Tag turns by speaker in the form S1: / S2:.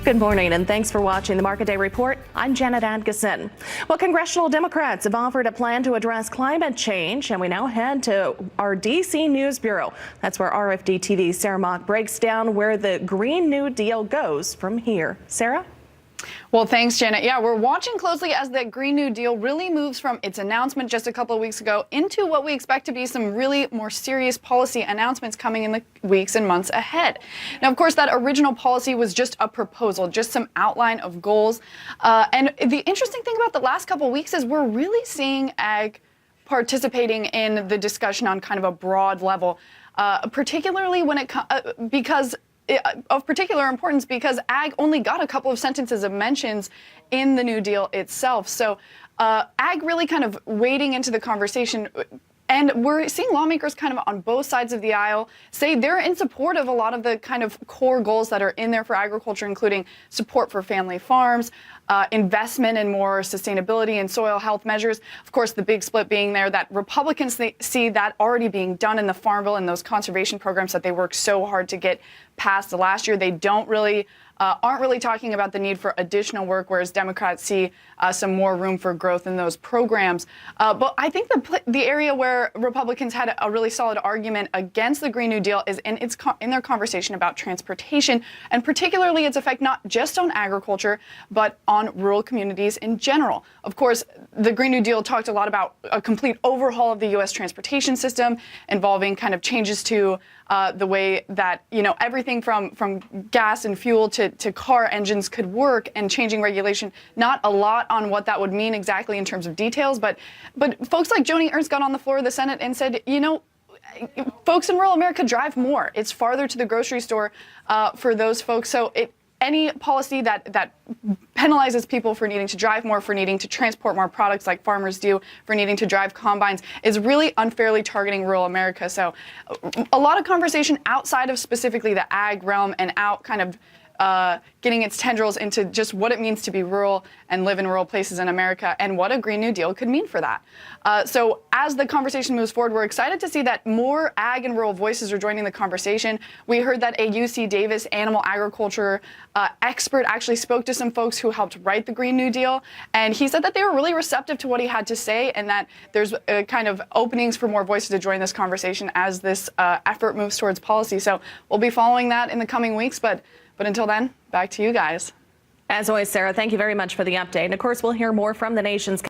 S1: Good morning and thanks for watching the Market Day Report. I'm Janet Adkison. Well, congressional Democrats have offered a plan to address climate change, and we now head to our D.C. News Bureau. That's where RFD-TV's Sarah Mock breaks down where the Green New Deal goes from here. Sarah?
S2: Well, thanks, Janet. Yeah, we're watching closely as the Green New Deal really moves from its announcement just a couple of weeks ago into what we expect to be some really more serious policy announcements coming in the weeks and months ahead. Now, of course, that original policy was just a proposal, just some outline of goals. And the interesting thing about the last couple of weeks is we're really seeing ag participating in the discussion on kind of a broad level, particularly when it because of particular importance because ag only got a couple of sentences of mentions in the New Deal itself. So ag really kind of wading into the conversation. And we're seeing lawmakers kind of on both sides of the aisle say they're in support of a lot of the kind of core goals that are in there for agriculture, including support for family farms, investment in more sustainability and soil health measures. Of course, the big split being there that Republicans see that already being done in the Farm Bill and those conservation programs that they worked so hard to get passed last year. They don't really aren't really talking about the need for additional work, whereas Democrats see some more room for growth in those programs. But I think the area where Republicans had a really solid argument against the Green New Deal is in their conversation about transportation, and particularly its effect not just on agriculture, but on rural communities in general. Of course, the Green New Deal talked a lot about a complete overhaul of the U.S. transportation system, involving kind of changes to the way that, everything from gas and fuel to car engines could work, and changing regulation. Not a lot on what that would mean exactly in terms of details, but folks like Joni Ernst got on the floor of the Senate and said, folks in rural America drive more. It's farther to the grocery store for those folks. So any policy that penalizes people for needing to drive more, for needing to transport more products like farmers do, for needing to drive combines, is really unfairly targeting rural America. So a lot of conversation outside of specifically the ag realm and out kind of getting its tendrils into just what it means to be rural and live in rural places in America, and what a Green New Deal could mean for that. So as the conversation moves forward, we're excited to see that more ag and rural voices are joining the conversation. We heard that a UC Davis animal agriculture expert actually spoke to some folks who helped write the Green New Deal, and he said that they were really receptive to what he had to say, and that there's kind of openings for more voices to join this conversation as this effort moves towards policy. So we'll be following that in the coming weeks, but until then, back to you guys.
S1: As always, Sarah, thank you very much for the update. And of course, we'll hear more from the nation's